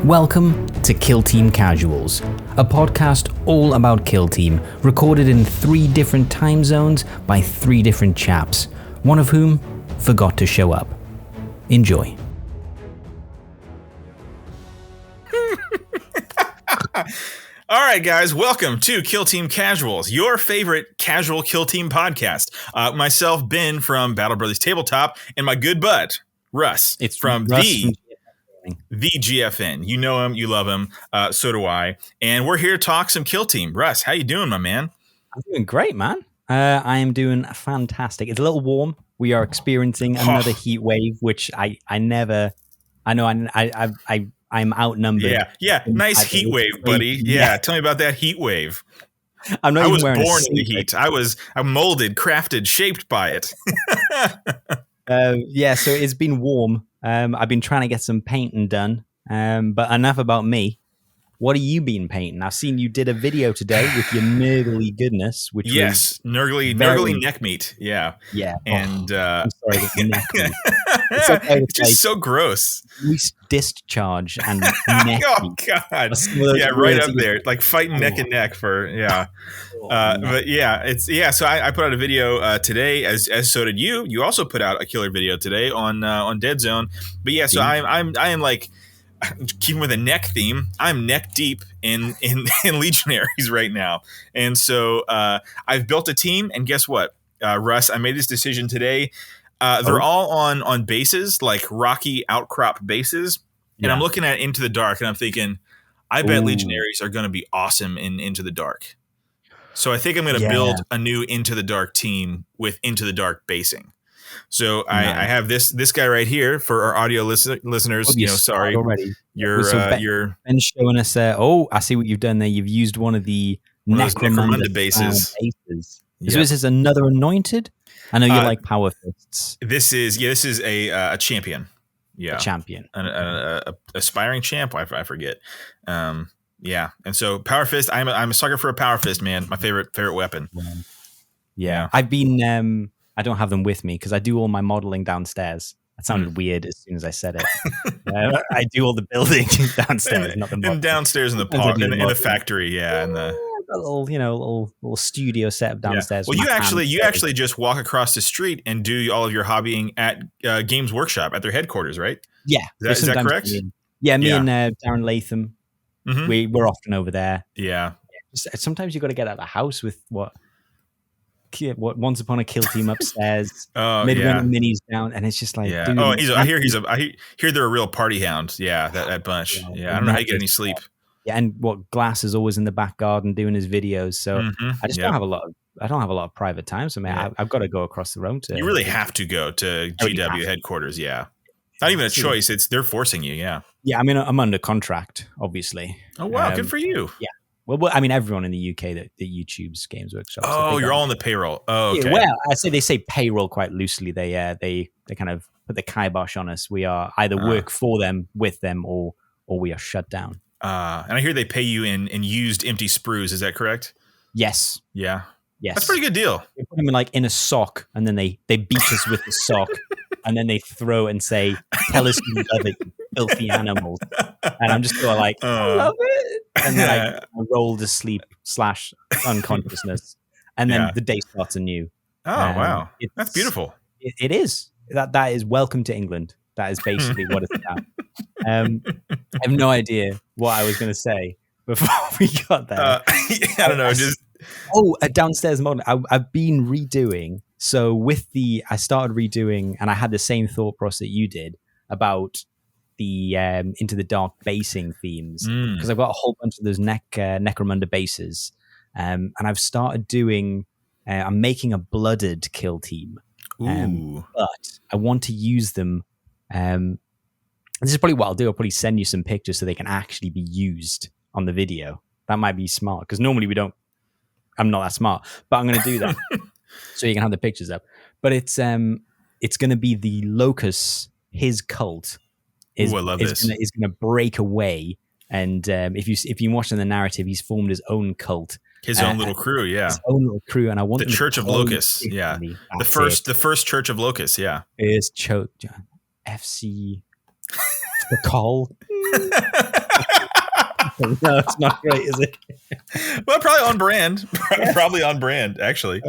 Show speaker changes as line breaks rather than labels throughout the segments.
Welcome to Kill Team Casuals, a podcast all about Kill Team, recorded in 3 different time zones by 3 different chaps, one of whom forgot to show up. Enjoy.
All right, guys, welcome to Kill Team Casuals, your favorite casual Kill Team podcast. Myself, Ben from Brothers Tabletop, and my good bud, Russ.
It's
from
Russ
the GFN. You know him, you love him, so do I. And we're here to talk some Kill Team. Russ, how you doing, my man?
I'm doing great, man. I am doing fantastic. It's a little warm. We are experiencing another heat wave, which I'm outnumbered.
Yeah. Nice heat wave, buddy. Yeah. Tell me about that heat wave.
I was
born in the heat. I'm molded, crafted, shaped by it.
So it's been warm. I've been trying to get some painting done. But enough about me. What have you been painting? I've seen you did a video today with your nurgly goodness, which was
nurgly neck meat. Yeah. And
I'm sorry, the neck meat.
It's just so gross.
Least discharge and neck.
Oh God! Yeah, right up there, like fighting neck and neck for But yeah, So I put out a video today, as so did you. You also put out a killer video today on Dead Zone. But yeah, so I am like, keeping with a neck theme, I'm neck deep in Legionaries right now, and so I've built a team. And guess what, Russ? I made this decision today. They're all on bases, like rocky outcrop bases. And I'm looking at Into the Dark, and I'm thinking, I bet Legionaries are going to be awesome in Into the Dark. So I think I'm going to build a new Into the Dark team with Into the Dark basing. So I have this guy right here for our audio listeners. Sorry, already. You're
Ben showing us. I see what you've done there. You've used one of the Necromunda bases.
Yep.
So this is another anointed. I know you like power fists.
This is a champion. Yeah,
a champion,
an aspiring champ. I forget. And so power fist. I'm a sucker for a power fist, man. My favorite weapon.
Yeah. I've been. I don't have them with me because I do all my modeling downstairs. That sounded weird as soon as I said it. I do all the building downstairs, not the modeling.
And downstairs in the park, in the factory, and the
a little studio setup downstairs.
Well, you actually just walk across the street and do all of your hobbying at Games Workshop at their headquarters, right?
Yeah,
is that correct?
Me and Darren Latham, we're often over there.
Yeah.
Sometimes you got to get out of the house with what Once Upon a Kill Team upstairs, Midwinter Minis down, and it's just like, dude,
I hear they're a real party hound. Yeah, that bunch. Yeah, I don't know how you get any sleep.
Yeah, and Glass is always in the back garden doing his videos. So I just don't have a lot of private time. So I've got to go across the road to.
You really have to go to GW headquarters. Yeah, not even a choice. They're forcing you. Yeah.
Yeah, I mean, I'm under contract, obviously.
Oh wow, good for you.
Yeah. Well, I mean, everyone in the UK that YouTube's Games Workshop.
Oh, you're all on the payroll. Oh, okay.
Yeah, well, they say payroll quite loosely. They kind of put the kibosh on us. We are either work for them, with them, or we are shut down.
And I hear they pay you in used empty sprues. Is that correct?
Yes.
Yeah.
Yes.
That's a pretty good deal.
They put them in a sock, and then they beat us with the sock, and then they throw and say, "Tell us you love it, you filthy animals." And I'm just going like, "I love it," and then I roll to sleep / unconsciousness, and then the day starts anew.
Oh wow, that's beautiful.
It is. That is welcome to England. That is basically what it's about. I have no idea what I was going to say before we got there.
I don't know.
A downstairs model. I've been redoing. So I started redoing, and I had the same thought process that you did about the Into the Dark basing themes, because I've got a whole bunch of those Necromunda bases, and I've started doing. I'm making a blooded kill team, but I want to use them. This is probably what I'll do. I'll probably send you some pictures so they can actually be used on the video. That might be smart, because normally I'm not that smart, but I'm going to do that so you can have the pictures up. But it's going to be the Locus. His cult is going to break away, and if you watch in the narrative, he's formed his own cult,
his own little crew, his
own little crew, and I want
the Church of Locus, the first Church of Locus,
is FC the call. No, it's not great, is it?
Well, probably on brand. Probably on brand, actually.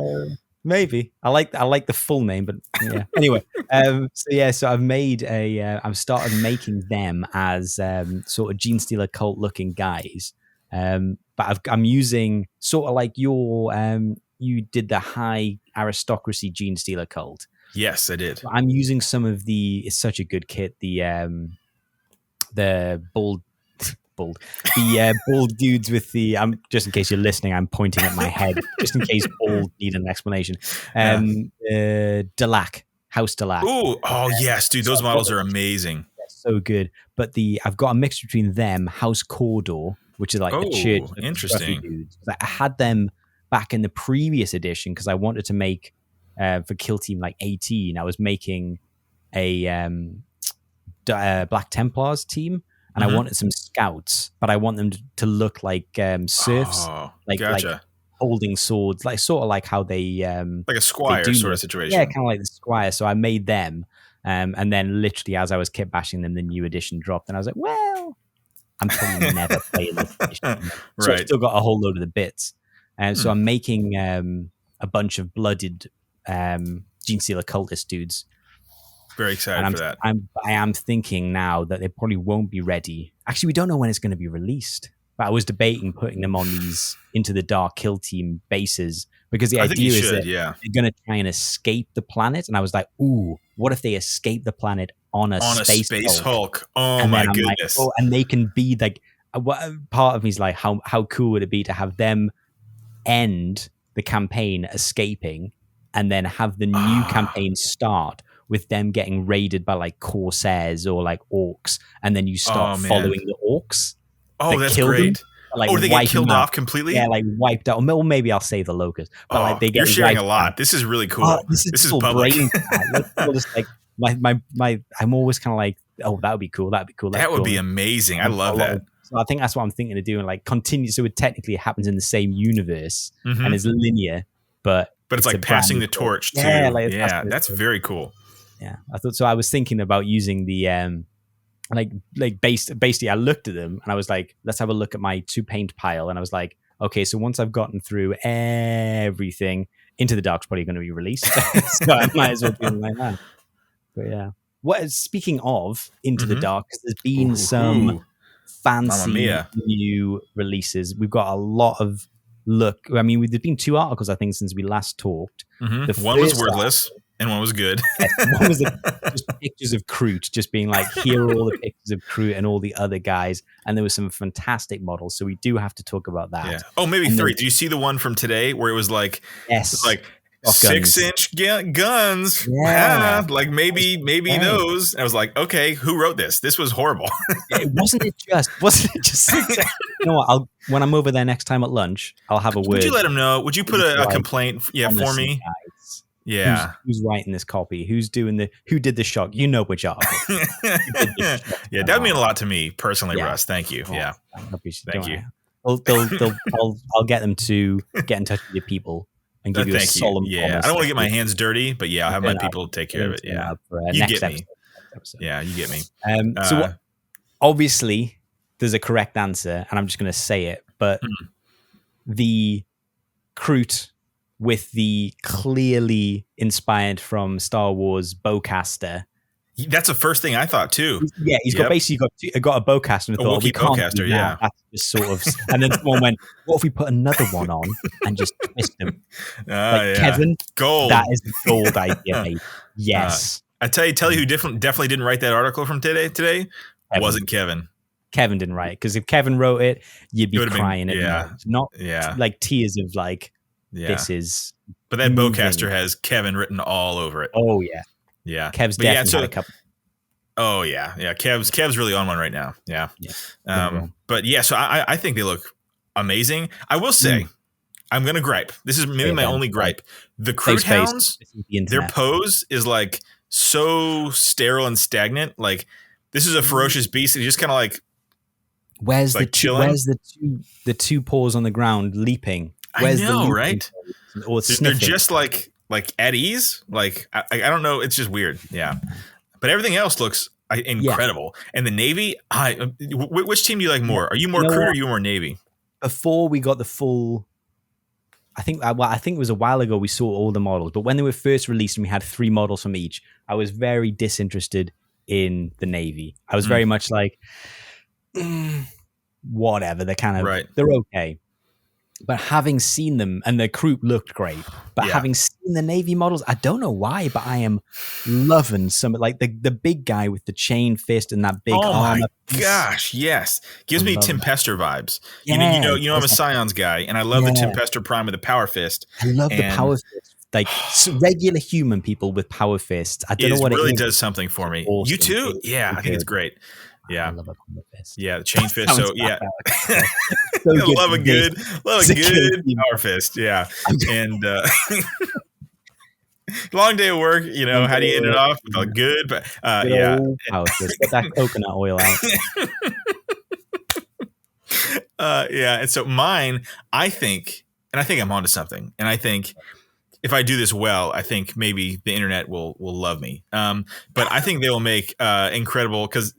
Maybe. I like the full name, but yeah. Anyway, so I've started making them as sort of Gene Stealer cult looking guys. But I'm using sort of like you did the high aristocracy Gene Stealer cult.
Yes, I did.
So I'm using some of it's such a good kit. The bald dudes with the just in case you're listening, I'm pointing at my head just in case bald need an explanation. Delac, House Delac.
Oh yes, dude, those models are amazing.
So good. But I've got a mix between them, House Cawdor, which is like the church.
Interesting.
Dudes. I had them back in the previous edition because I wanted to make for Kill Team like 18. I was making a Black Templars team. And I wanted some scouts, but I want them to look like serfs, like holding swords, like sort of like how they
like a squire sort of situation.
Yeah, kind of like the squire. So I made them, and then literally as I was kit bashing them, the new edition dropped, and I was like, well, I'm probably never playing this edition. So I've still got a whole load of the bits, and so I'm making a bunch of blooded Gene Stealer cultist dudes.
Very excited for that.
I am thinking now that they probably won't be ready. Actually, we don't know when it's going to be released. But I was debating putting them on these Into the Dark Kill Team bases because the idea is that they're going to try and escape the planet. And I was like, ooh, what if they escape the planet on a space Hulk?
Oh my goodness!
Like, and they can be like, part of me is like, how cool would it be to have them end the campaign escaping, and then have the new campaign start with them getting raided by like corsairs or like orcs, and then you start following the orcs.
Oh, that's great.
Them,
or they get killed off completely?
Yeah, like wiped out. Or maybe I'll save the locust. But like they get
you're sharing a lot. Out. This is really cool.
This is public. Just like my I'm always kind of like, oh, that would be cool. That'd be cool.
That would be amazing. I love that.
So I think that's what I'm thinking of doing. Like continue. So it technically happens in the same universe and it's linear, but
it's like passing the torch too. Yeah, that's very cool.
Yeah, I thought so. I was thinking about using the basically I looked at them and I was like, let's have a look at my 2 paint pile, and I was like, okay, so once I've gotten through everything, Into the Dark's probably going to be released, so I might as well do it like that. But yeah, speaking of Into the Dark, there's been some fancy new releases. We've got a lot of look. I mean, there's been 2 articles I think since we last talked.
One was wordless. And one was good.
One was just pictures of Kroot, just being like, here are all the pictures of Kroot and all the other guys. And there were some fantastic models. So we do have to talk about that.
Yeah. Oh, maybe 3. Did you see the one from today where it was like, like 6-inch guns?
Yeah.
Like maybe those. I was like, okay, who wrote this? This was horrible.
Wasn't it just you know what? When I'm over there next time at lunch, I'll have a word.
Would you let them know? Would you put a complaint for me?
Guys.
Yeah,
who's writing this copy? Who did the shock? You know which article.
Yeah, that would mean a lot to me personally, Russ. Thank you. Yeah, thank you.
I'll get them to get in touch with your people and give you a solemn promise.
I don't want to get my hands dirty, but I'll have my people take care of it. Yeah, you get me. Yeah, you get me.
So obviously, there's a correct answer, and I'm just going to say it. But the Kroot with the clearly inspired from Star Wars bowcaster.
That's the first thing I thought too.
Yeah, he's got a bowcaster and thought, we can't
bowcaster,
do that. That's just sort of, and then someone went, what if we put another one on and just twist them? Kevin,
gold.
That is a gold idea, mate. Yes.
I tell you who definitely didn't write that article from today. Kevin. Wasn't Kevin.
Kevin didn't write it, because if Kevin wrote it, you'd be crying. Not like tears of like, this is.
But that bowcaster has Kevin written all over it.
Oh yeah,
yeah.
Kev's definitely had a couple.
Oh yeah. Kev's really on one right now. Yeah. But yeah, so I think they look amazing. I will say, I'm gonna gripe. This is maybe my only gripe. The Kroot hounds, their pose is like so sterile and stagnant. Like this is a ferocious beast, and he's just kind of like.
Where's the two paws on the ground leaping? Where's
I know,
the
right?
Or
they're just like at ease. Like I don't know. It's just weird. Yeah, but everything else looks incredible. And the Navy, which team do you like more? Are you more crew or are you more Navy?
Before we got the full, I think it was a while ago we saw all the models, but when they were first released and we had 3 models from each, I was very disinterested in the Navy. I was very much like, whatever, they're okay. But having seen them, and the crew looked great, but having seen the Navy models, I don't know why, but I am loving some, like the big guy with the chain fist and that big armor.
Oh my gosh, yes. Gives me Tim Pester vibes. Yeah, you know I'm a Scions guy, and I love the Tim Pester Prime with the power fist.
I love the power fist. Like regular human people with power fists. I don't know what
it really
is.
does something for me. Awesome. You too? Yeah, I think it's great. Yeah,
I love a power fist.
Yeah, the chain fist. So yeah, love a good power fist. Yeah, and long day of work. How do you end it off? Good, but
power fist. Get that coconut oil
out. And so mine, I think I'm onto something, and I think if I do this well, I think maybe the internet will love me. But I think they will make incredible. Excuse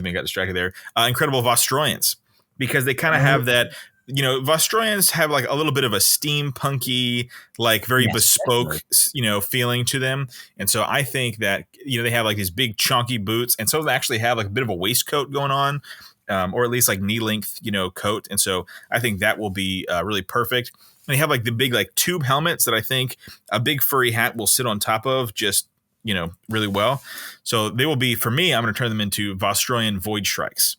me, I got distracted there. Incredible Vostroyans, because they kind of have that. Vostroyans have like a little bit of a steampunky, like very bespoke, feeling to them. And so I think that they have like these big chunky boots, and some of them actually have like a bit of a waistcoat going on. Or at least like knee length, coat. And so I think that will be really perfect. And they have like the big like tube helmets that I think a big furry hat will sit on top of just, really well. So they will be, for me, I'm going to turn them into Vostroyan Void Strikes.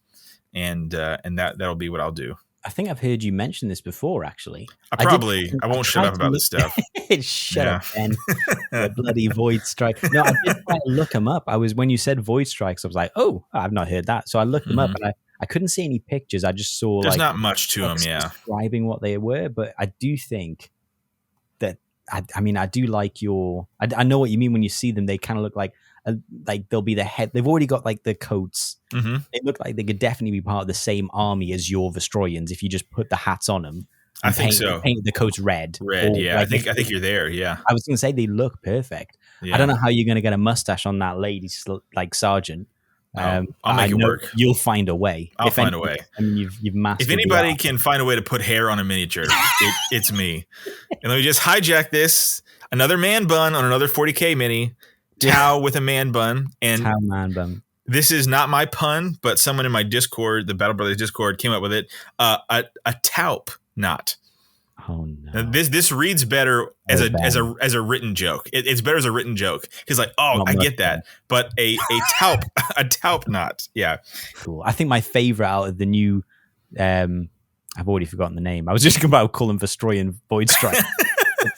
And that'll be what I'll do.
I think I've heard you mention this before, actually.
I won't shut up about this stuff.
Shut up, Ben. The bloody Void Strike. No, I did try to look them up. When you said Void Strikes, I was like, oh, I've not heard that. So I looked them up, and I couldn't see any pictures. I just saw
there's not much to them,
describing what they were. But I do think that I do like I know what you mean when you see them. They kind of look like they'll be the head. They've already got like the coats.
Mm-hmm.
They look like they could definitely be part of the same army as your Vostroyans if you just put the hats on them.
I think so.
Paint the coats red.
Yeah. Like I think you're there. Yeah.
I was going to say they look perfect. Yeah. I don't know how you're going to get a mustache on that lady like sergeant.
I'll make it work.
You'll find a way.
I'll find a way.
I mean, you've mastered.
If anybody can find a way to put hair on a miniature, it's me. And let me just hijack this. Another man bun on another 40K mini. Tau with a man bun. And
Tau man bun.
This is not my pun, but someone in my Discord, the Battle Brothers Discord, came up with it. A taup knot.
Oh no!
Now, this reads better as a written joke. It's better as a written joke because I get that, but a taup knot. Yeah,
cool. I think my favorite out of the new, I've already forgotten the name. I was just about to call him Vostroyan Void Strike.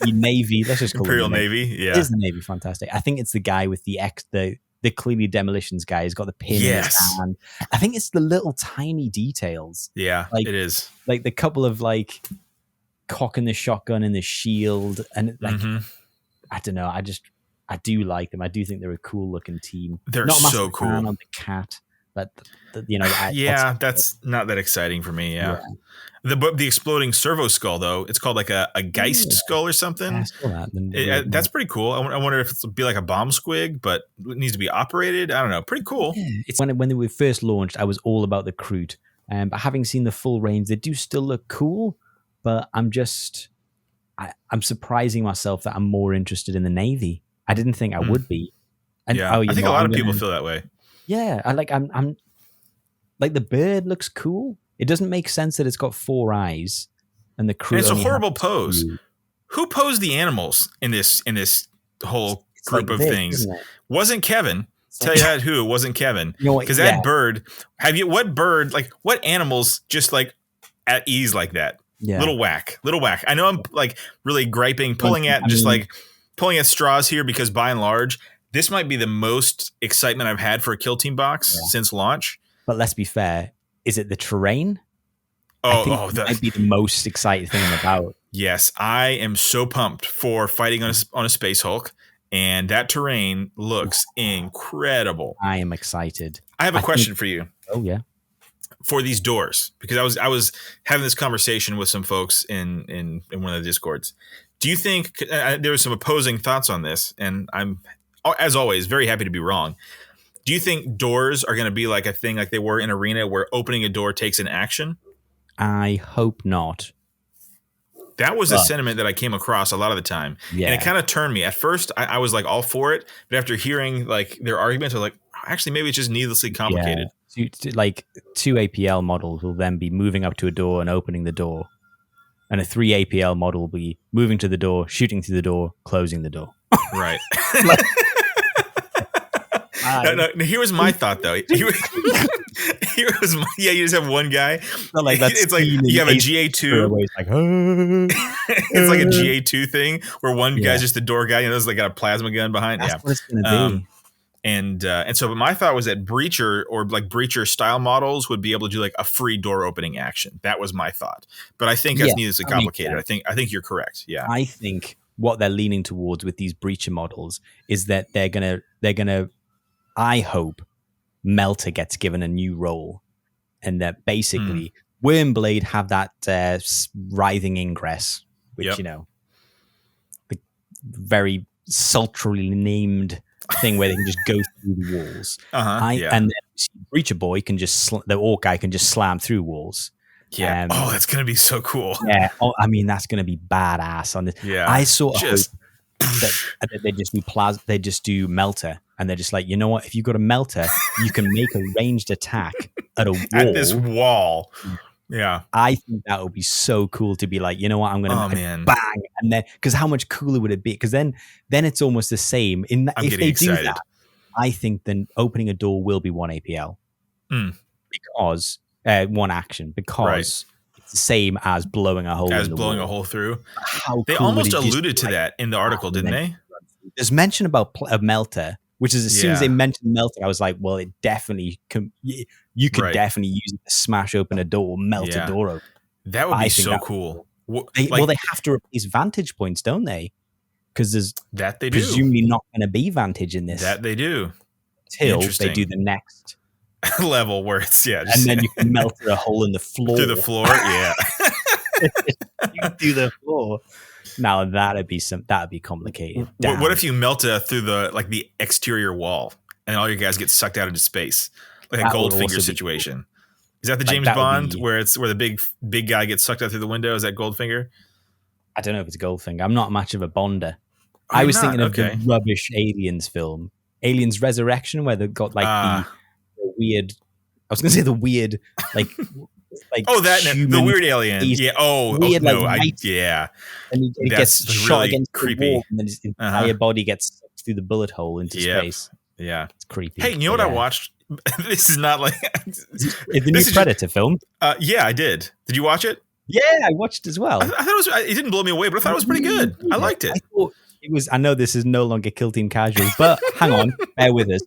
The Navy. Let's just call
Imperial
him
Navy. Yeah,
it is the Navy. Fantastic. I think it's the guy with the clearly demolitions guy. He's got the pin in his hand. I think it's the little tiny details.
Yeah, it is.
Like the couple of cocking the shotgun and the shield, and I don't know. I do like them. I do think they're a cool looking team.
They're so cool.
On the cat, but
that's not that exciting for me. Yeah. The exploding servo skull though, it's called like a Geist skull or something.
I saw that.
That's pretty cool. I wonder if it'll be like a bomb squig, but it needs to be operated. I don't know. Pretty cool.
Yeah. It's when they were first launched, I was all about the Kroot, but having seen the full range, they do still look cool. But I'm surprising myself that I'm more interested in the Navy. I didn't think I would be. And,
I think a lot of people feel that way.
Yeah, I'm like the bird looks cool. It doesn't make sense that it's got 4 eyes and the crew.
And it's a horrible pose. Who posed the animals in this whole group of things? Wasn't Kevin? Tell you that who it wasn't Kevin. Because that bird. What animals just like at ease like that? Yeah. Little whack. I know I'm like really griping, pulling at straws here because by and large, this might be the most excitement I've had for a Kill Team box since launch.
But let's be fair. Is it the terrain?
That
might be the most exciting thing about.
Yes, I am so pumped for fighting on a Space Hulk, and that terrain looks incredible.
I am excited.
I have a question for you.
Oh yeah.
For these doors, because I was having this conversation with some folks in one of the Discords. Do you think there were some opposing thoughts on this? And I'm as always, very happy to be wrong. Do you think doors are going to be like a thing like they were in Arena where opening a door takes an action?
I hope not.
That was the sentiment that I came across a lot of the time. Yeah. And it kind of turned me. At first, I was like all for it. But after hearing like their arguments, I was like, actually, maybe it's just needlessly complicated.
Yeah. Two APL models will then be moving up to a door and opening the door. And a 3 APL model will be moving to the door, shooting through the door, closing the door.
Right. No, here was my thought, though. You just have one guy. It's like you have a GA2.
It's like,
it's like a GA2 thing where one guy's just the door guy, and there's like got a plasma gun behind.
That's what it's going to be.
And so my thought was that Breacher or like Breacher style models would be able to do like a free door opening action. That was my thought. But I think that's needlessly complicated. I think you're correct. Yeah.
I think what they're leaning towards with these Breacher models is that they're gonna I hope Melter gets given a new role, and that basically Wormblade have that writhing ingress, which the very sultrily named thing where they can just go through the walls. And then Breacher Boy can just the orc guy can just slam through walls.
Yeah. That's gonna be so cool.
Yeah. I mean, that's gonna be badass on this.
Yeah.
I sort of hope that they just do they just do Melter, and they're just like, you know what? If you've got a Melter, you can make a ranged attack at a wall.
At this wall. Yeah.
I think that would be so cool to be like, you know what? I'm going to bang. And then, because how much cooler would it be? Because then it's almost the same. If they do that, I think then opening a door will be 1 APL. Because, 1 action. Because it's the same as blowing a hole in the wall.
A hole through.
How
they
cool
almost alluded to that in the article, didn't they?
There's mention about a Melter, which is as soon as they mentioned Melter, I was like, well, it definitely you could definitely use it to smash open a door, melt a door open.
That would be so cool.
They have to replace vantage points, don't they? Because there's
that
presumably not going to be vantage in this.
That they do.
Till they do the next
level where it's
and then you can melt a hole in the floor.
Through the floor, yeah.
You do the floor. Now that'd be complicated.
What if you melt through the exterior wall and all your guys get sucked out into space, like a Goldfinger situation? Cool. Is that the James Bond where the big guy gets sucked out through the window? Is that Goldfinger?
I don't know if it's Goldfinger. I'm not much of a Bonder. I was thinking of the rubbish Aliens film, Aliens Resurrection, where they've got the weird. I was going to say the weird
the weird alien. Yeah.
Weird,
no.
And he gets shot
really
against
creepy.
the wall, and then his entire body gets sucked through the bullet hole into space.
Yeah.
It's creepy.
Hey, you know what I watched? This is not like
the new Predator film.
Yeah, I did. Did you watch it?
Yeah, I watched as well.
I thought it didn't blow me away, but I thought it was pretty good. I liked it.
I thought it was. I know this is no longer Kill Team Casual, but hang on, bear with us.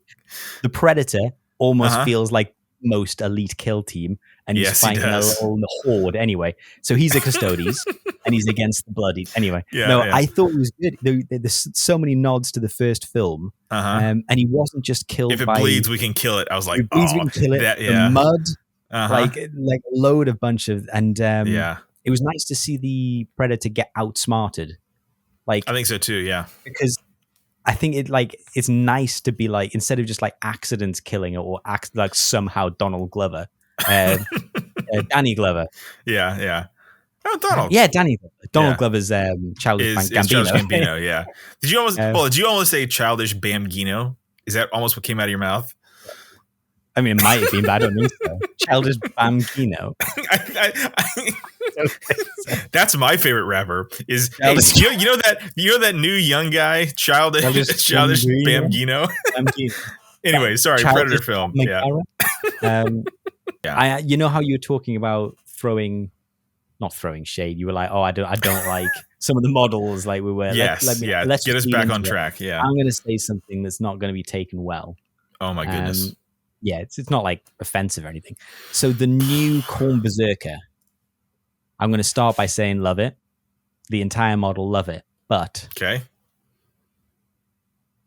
The Predator almost feels like most elite kill team, and he's fighting a little horde anyway. So he's a Custodes, and he's against the bloody anyway. I thought it was good. There's so many nods to the first film, and he wasn't just killed.
If it bleeds, we can kill it. I was like,
if it bleeds, we can kill it. The mud, like a load of bunch of, and it was nice to see the Predator get outsmarted. Like
I think so too. Yeah,
because I think it's nice to be like, instead of just like accidents killing it or like somehow Donald Glover, Danny Glover.
Yeah. Oh, Donald.
Yeah, Danny. Donald Glover's Childish Gambino.
Childish Gambino. Yeah. Did you almost say Childish Bambino? Is that almost what came out of your mouth?
I mean, it might have been, but I don't think so. Childish Bambino.
That's my favorite rapper. You know that new young guy, Childish Bambino. Anyway, sorry, Predator film.
Yeah. You know how you were talking about not throwing shade. You were like, I don't like some of the models. Like we were.
Yes. Let's get us back on track. Yeah.
I'm going to say something that's not going to be taken well.
Oh my goodness.
Yeah, it's not like offensive or anything. So the new Khorne Berserker, I'm going to start by saying love it. The entire model, love it. But
okay,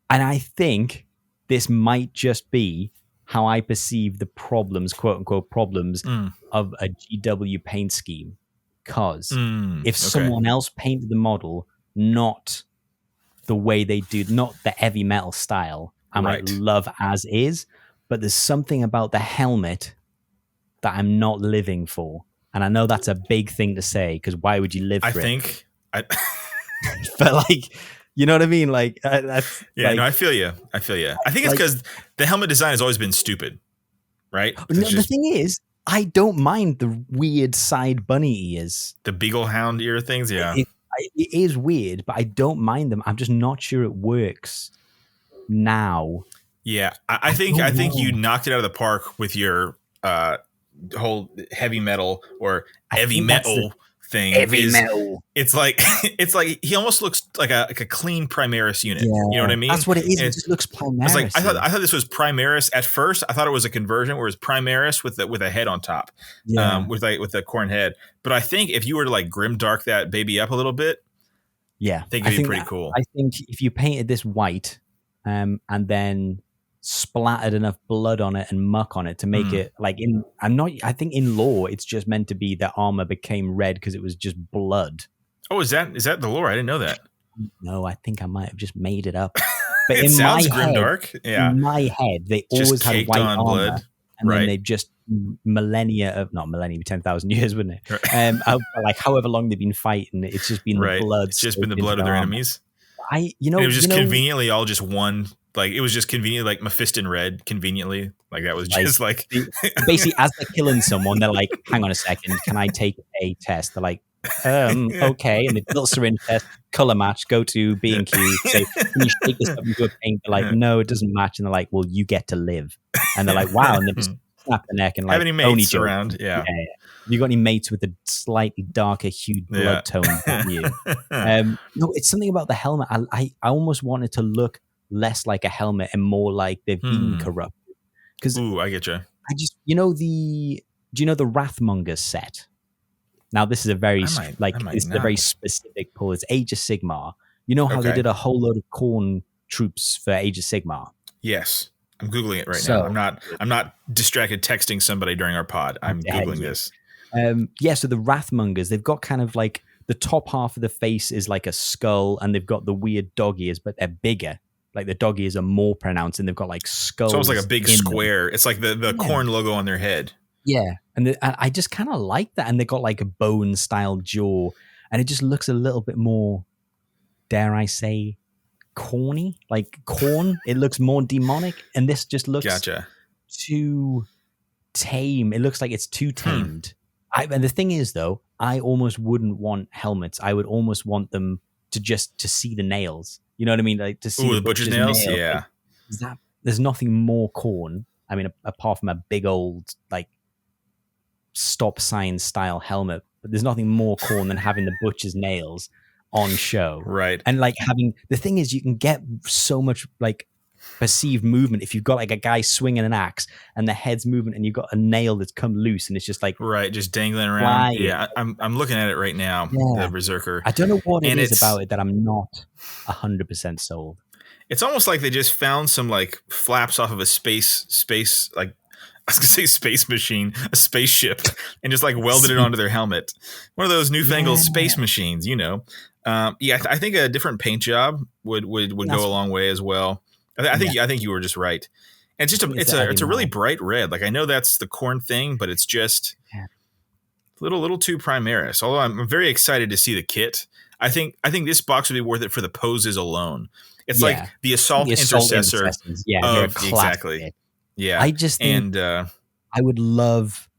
and I think this might just be how I perceive the problems, quote unquote problems, of a GW paint scheme. Because if someone else painted the model not the way they do, not the heavy metal style. I might love as is, but there's something about the helmet that I'm not living for. And I know that's a big thing to say, because why would you live for it? But like, you know what I mean? Like, that's
no, I feel you. I think it's because the helmet design has always been stupid, right?
No, the thing is, I don't mind the weird side bunny ears.
The beagle hound ear things, yeah.
It is weird, but I don't mind them. I'm just not sure it works now.
Yeah, I think you knocked it out of the park with your whole heavy metal or heavy metal thing.
Heavy metal.
It's like he almost looks like a clean Primaris unit. Yeah, you know what I mean?
That's what it is. It just looks Primaris.
I thought this was Primaris at first. I thought it was a conversion where it's Primaris with a head on top, with the corn head. But I think if you were to like grimdark that baby up a little bit, I think it'd be pretty cool.
I think if you painted this white, and then splattered enough blood on it and muck on it to make it like I think in lore it's just meant to be that armor became red because it was just blood.
Oh, is that the lore? I didn't know that.
No, I think I might have just made it up. But
it sounds grimdark. Yeah.
In my head, they just always had white armor, blood. And then they've just not millennia, 10,000 years, wouldn't it? Like however long they've been fighting, it's just been the blood.
It's just been the blood of their enemies.
It was just
conveniently all just one. Like it was just conveniently like Mephiston red. Conveniently, like that was just like
basically as they're killing someone, they're like, "Hang on a second, can I take a test?" They're like, "Okay," and they little syringe test, color match, go to B&Q, say, "Can you shake this up into a paint?" They're like, "No, it doesn't match," and they're like, "Well, you get to live," and they're like, "Wow," and they just snap the neck and like,
have any mates around? Yeah.
You got any mates with a slightly darker hued blood tone than you? No, it's something about the helmet. I almost wanted to look less like a helmet and more like they've been corrupted. Because
I get you.
I just, do you know the Wrathmongers set? Now this is a very a very specific pull. It's Age of Sigmar. You know how they did a whole load of Khorne troops for Age of Sigmar?
Yes, I'm googling it right now. I'm not distracted texting somebody during our pod. I'm googling this.
So the Wrathmongers, they've got kind of like the top half of the face is like a skull, and they've got the weird dog ears, but they're bigger. Like the dog ears are more pronounced, and they've got like skulls.
It's almost like a big square. It's like the Khorne logo on their head.
Yeah, and I just kind of like that. And they got like a bone style jaw, and it just looks a little bit more, dare I say, corny, like corn. It looks more demonic, and this just looks too tame. It looks like it's too tamed. And the thing is, though, I almost wouldn't want helmets. I would almost want them to see the nails. You know what I mean? Like to see
the butcher's nails. Yeah.
Like, there's nothing more Khorne. I mean, apart from a big old like stop sign style helmet, but there's nothing more Khorne than having the butcher's nails on show.
Right.
And like the thing is, you can get so much like perceived movement if you've got like a guy swinging an axe and the head's moving and you've got a nail that's come loose and it's just like
just dangling around. Yeah, I'm looking at it right now. The Berserker.
I don't know what it is about it that I'm not 100% sold.
It's almost like they just found some like flaps off of a space like I was gonna say space machine, a spaceship, and just like welded it onto their helmet. One of those newfangled space machines, you know. I think a different paint job would go a long way as well. I think you were just right. And it's a really bright red. Like I know that's the Khorne thing, but it's just a little too Primaris. Although I'm very excited to see the kit. I think this box would be worth it for the poses alone. It's like the assault intercessor. Exactly. Yeah.
I just think I would love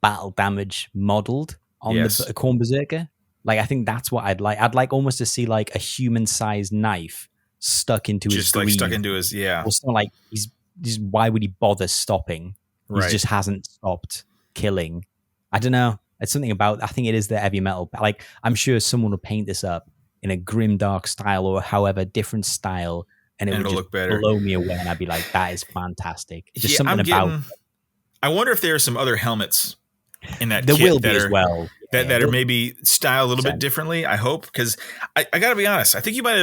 battle damage modeled on the Khorne Berserker. Like I think that's what I'd like. I'd like almost to see like a human-sized knife stuck into his
sleeve. Stuck into his
Or something like he's why would he bother stopping? He just hasn't stopped killing. I don't know. It's something about, I think it is the heavy metal. Like I'm sure someone would paint this up in a grim dark style or however different style, and it would just look better. Blow me away, and I'd be like, that is fantastic. Just something about.
I wonder if there are some other helmets in that
there
kit
will be as well.
That are maybe styled a little bit differently. I hope, because I got to be honest. I think you might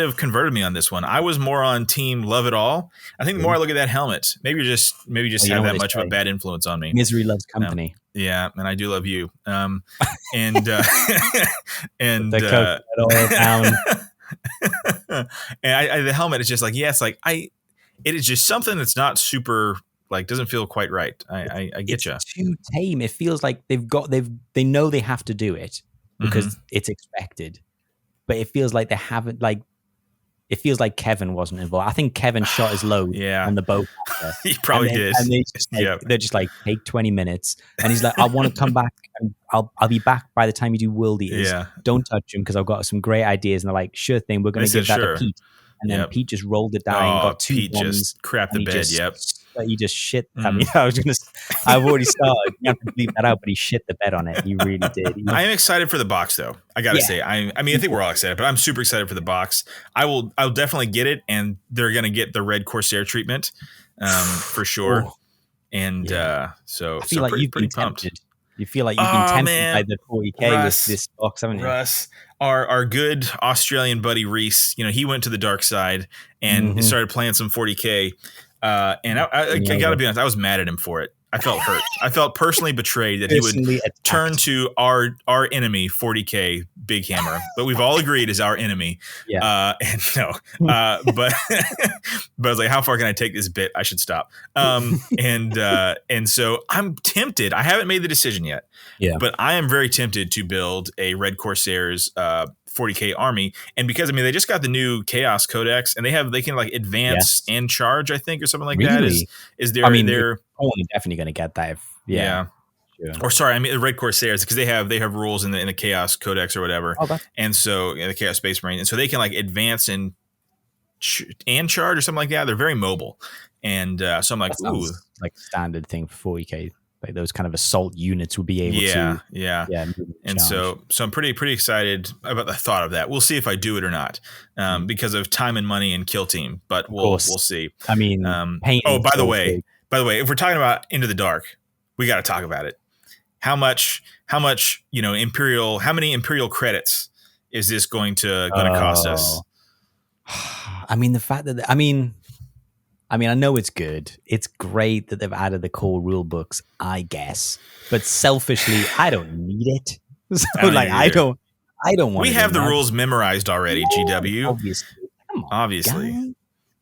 have converted me on this one. I was more on team love it all. I think the more I look at that helmet, maybe just have that much of a bad influence on me.
Misery loves company.
Yeah, and I do love you. And and
the coconut oil down.
And the helmet is just like, yeah, it's like it is just something that's not super, like, doesn't feel quite right. I get you.
It's too tame. It feels like they know they have to do it because it's expected, but it feels like they haven't, like, it feels like Kevin wasn't involved. I think Kevin shot his load on the boat.
He probably did.
And they're just like, take 20 minutes. And he's like, I want to come back and I'll be back by the time you do World Eaters.
Yeah.
Don't touch him because I've got some great ideas. And they're like, sure thing, we're going to give that to Pete. And then Pete just rolled it down and got 2
Pete
bombs.
Just crapped the bed,
He just shit. I mean, I've already started. You have to bleep that out, but he shit the bed on it. He really did.
I am excited for the box, though. I gotta say, I think we're all excited, but I'm super excited for the box. I'll definitely get it, and they're gonna get the red Corsair treatment, for sure.
Oh.
And so
I feel like you've been pumped. Tempted. You feel like you've been tempted by the 40K with this box, haven't you?
Russ, our good Australian buddy Rhys, he went to the dark side and started playing some 40K. And I gotta be honest, I was mad at him for it. I felt hurt. I felt personally betrayed that he would turn to our enemy, 40K Big Hammer, but we've all agreed is our enemy. Yeah. But I was like, how far can I take this bit? I should stop. And so I'm tempted. I haven't made the decision yet. Yeah. But I am very tempted to build a Red Corsairs 40K army, and because they just got the new Chaos Codex, and they can like advance and charge, I think, or something like that. Is there? They're
definitely going to get that.
Sure. Or sorry, the Red Corsairs, because they have rules in the Chaos Codex or whatever, and so the Chaos Space Marine, and so they can like advance and charge or something like that. They're very mobile, and so I'm like, ooh,
like standard thing for 40K. Like those kind of assault units would be able to,
and so I'm pretty excited about the thought of that. We'll see if I do it or not, because of time and money and kill team. But we'll see.
I mean,
by the way, if we're talking about Into the Dark, we got to talk about it. How much Imperial? How many Imperial credits is this going to cost us?
I mean, the fact that I know it's good. It's great that they've added the core rule books, I guess. But selfishly, I don't need it. So I don't want.
We have the rules memorized already, GW.
Obviously. Come on,
obviously.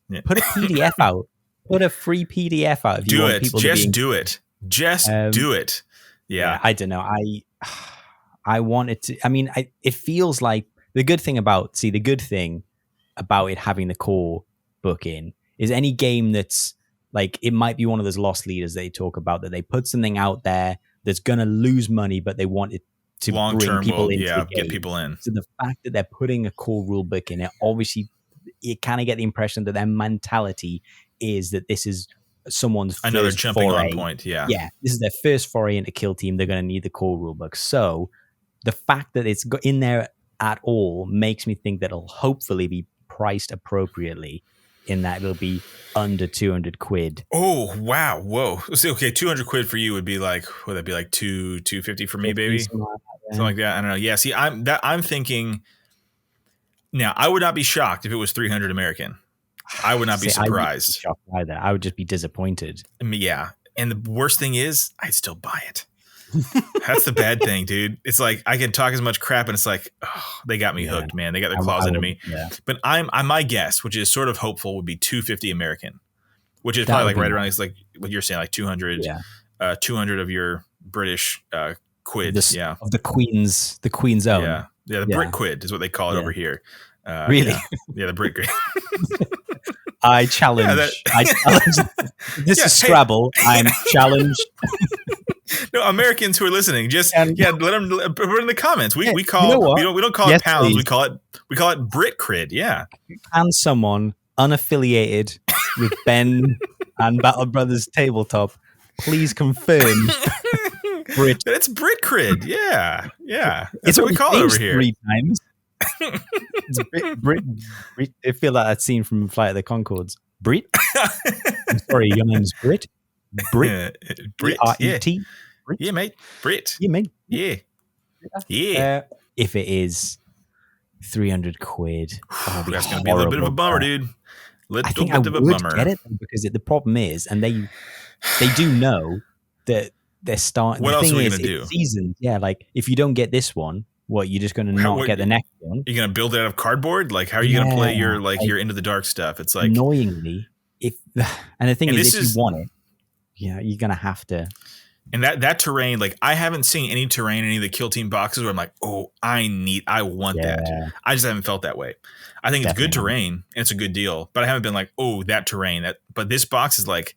Yeah. Put a PDF out. Put a free PDF out. If you want people
Just do it. Just do it. Yeah.
I don't know. I want it to. It feels like the good thing about it having the core book in is any game that's like, it might be one of those lost leaders they talk about, that they put something out there that's going to lose money, but they want it to bring people into the game.
Get people in.
So the fact that they're putting a core rule book in it, obviously you kind of get the impression that their mentality is that this is someone's
another
first
jumping
foray.
On point. Yeah.
This is their first foray into kill team. They're going to need the core rule book. So the fact that it's in there at all makes me think that it'll hopefully be priced appropriately, in that it'll be under 200 quid.
Oh, wow. Whoa. So, okay, 200 quid for you would be like, would that be like 250 for me, baby? Something like that. I don't know. Yeah, see, I'm thinking, now, I would not be shocked if it was 300 American. I would not be surprised.
I wouldn't be shocked either. I would just be disappointed.
Yeah. And the worst thing is, I'd still buy it. That's the bad thing, dude. It's like I can talk as much crap, and it's like, oh, they got me hooked, man. They got their claws into me. Yeah. But I'm my guess, which is sort of hopeful, would be 250 American, which is probably like right around. It's like what you're saying, like 200, 200 of your British quid,
of the Queen's own.
Yeah, the Brit quid is what they call it over here.
Really?
Yeah, the Brit quid.
I challenge. This is Scrabble. I'm challenged.
No, Americans who are listening, just let them put it in the comments. We call we don't call it pounds. Please. We call it Brit crid. Yeah.
Can someone unaffiliated with Ben and Battle Brothers Tabletop please confirm Brit?
It's Brit crid. Yeah. That's what we call it over here.
3 times. It's Brit. I feel like that scene from Flight of the Conchords. Brit. I'm sorry, your name's Brit. Brit. B-R-E-T. Brit.
Yeah, mate. Brit.
Yeah, mate.
Yeah.
If it is 300 quid,
that's going to be a little bit of a bummer, dude.
I think I would get it, because the problem is, and they do know that they're starting.
What else are we going to do?
Seasons. Yeah, like if you don't get this one, What, you're just going to not get the next one?
You're going to build it out of cardboard? Like, how are you going to play your your Into the Dark stuff? It's like
annoyingly, and the thing is, if you want it, you're going to have to.
And that terrain, like I haven't seen any terrain in any of the Kill Team boxes where I'm like, oh, I want that. I just haven't felt that way. I think it's good terrain and it's a good deal, but I haven't been like, oh, that terrain. But this box is like,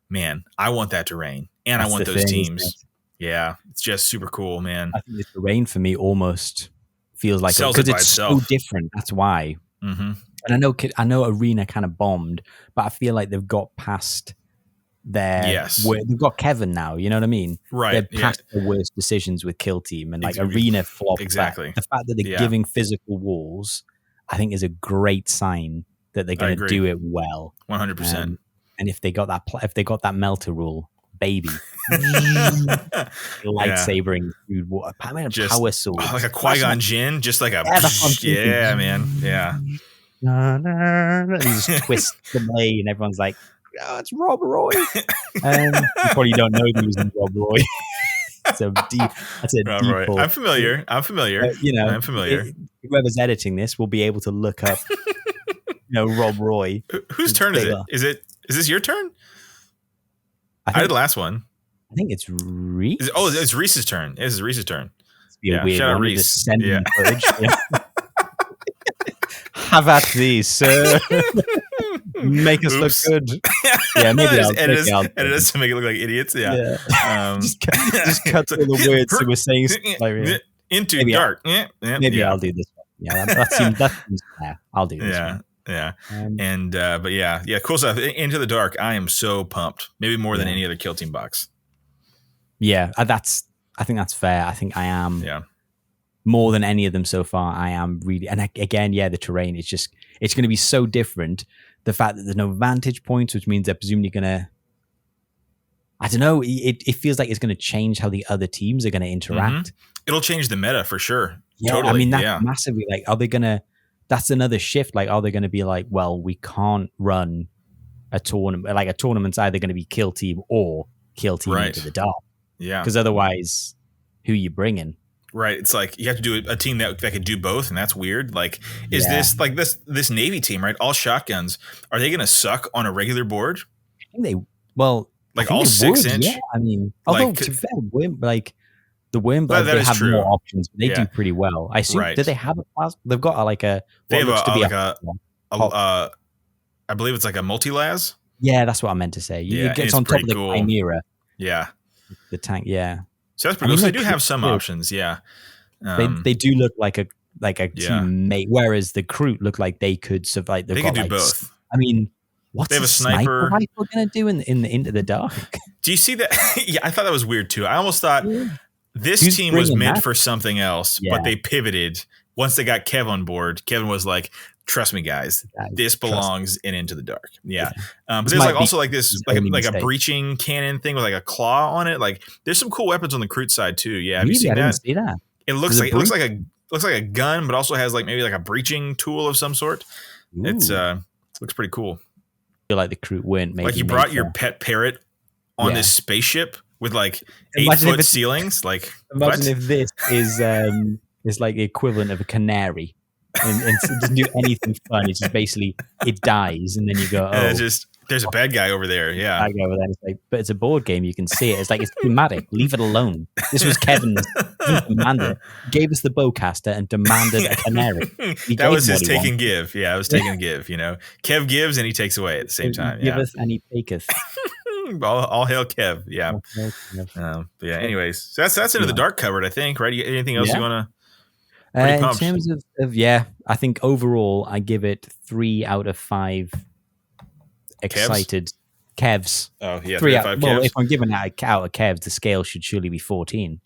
man, I want that terrain and I want those teams. Yeah, it's just super cool, man.
I think the terrain for me almost feels like because it's so different. That's why. Mm-hmm. And I know Arena kind of bombed, but I feel like they've got past they've got Kevin now. You know what I mean?
Right.
They're past the worst decisions with Kill Team and like Arena flopped.
Exactly.
The fact that they're giving physical walls, I think, is a great sign that they're going to do it well.
100%.
And if they got that melter rule, baby, lightsabering through water, power sword,
like a Qui-Gon Jinn, just like a man, yeah.
You just twist the blade, and everyone's like, "Oh, it's Rob Roy." You probably don't know he was in Rob Roy. That's a deep pull.
I'm familiar. I'm familiar.
Whoever's editing this will be able to look up, Rob Roy.
Whose turn is it? Is this your turn? I did the last one.
I think it's Rhys.
It's Rhys's turn. This is Rhys's turn.
Weird shout out Rhys. Have at these, sir. Make us look good. Yeah, maybe I'll edit
us to make it look like idiots. Yeah.
Just cut all the words that we're saying.
Into
maybe
dark.
Maybe I'll do this one. Yeah, that seems fair. I'll do this one.
Yeah. But cool stuff. Into the Dark. I am so pumped. Maybe more than any other Kill Team box.
Yeah, I think that's fair. I think I am. Yeah. More than any of them so far, I am really. And again, the terrain. It's going to be so different. The fact that there's no vantage points, which means they're presumably going to. I don't know. It feels like it's going to change how the other teams are going to interact.
Mm-hmm. It'll change the meta for sure.
Yeah,
totally.
I mean, that's massively. Like, are they going to? That's another shift. Like, are they going to be like, well, we can't run a tournament. Like, a tournament's either going to be Kill Team or Kill Team Into the Dark.
Yeah.
Because otherwise, who are you bringing?
Right. It's like you have to do a team that could do both, and that's weird. Like, is this like this Navy team, right? All shotguns. Are they going to suck on a regular board?
I think all 6-inch. Yeah. I mean, although to be fair, the Wormblood, they have more options, but they do pretty well. I assume. Right. Do they have a class? They've got
I believe it's like a multi-las.
Yeah, that's what I meant to say. It gets on top of the Chimera.
Yeah.
The tank. Yeah.
So that's pretty cool. So they do have some options. Yeah.
They do look like a teammate, whereas the Kroot look like they could survive.
They could do both.
I mean, what's they have a sniper rifle going to do in the Into the Dark?
Do you see that? Yeah, I thought that was weird too. I almost thought this team was meant for something else, but they pivoted once they got Kev on board. Kevin was like, "Trust me, guys, this belongs in Into the Dark." Yeah. But there's also like this, like a breaching cannon thing with like a claw on it. Like, there's some cool weapons on the Kroot side too. Yeah, have you seen that?
I didn't see that.
It looks like a gun, but also has like maybe like a breaching tool of some sort. Ooh. It's looks pretty cool.
I feel like the Kroot weren't maybe
like you brought your pet parrot on this spaceship with like 8-foot ceilings. Like,
imagine if this is like the equivalent of a canary. And it doesn't do anything fun. It's just basically it dies, and then you go, "Oh,
there's a bad guy over there." Yeah,
bad guy over there. It's like, but it's a board game. You can see it. It's like it's thematic. Leave it alone. This was Kevin's commander. Gave us the bowcaster and demanded a canary.
That was his take and give. Yeah, it was take and give. Kev gives and he takes away at the same time.
He giveth and he taketh.
all hail Kev. Yeah. But yeah. Anyways, so that's Into the Dark covered. I think. Right. Anything else you want to?
In terms of I think overall I give it 3 out of 5 excited Kevs.
Oh yeah, 3 out of 5 Kevs.
Well, if I'm giving out a Kevs, the scale should surely be 14.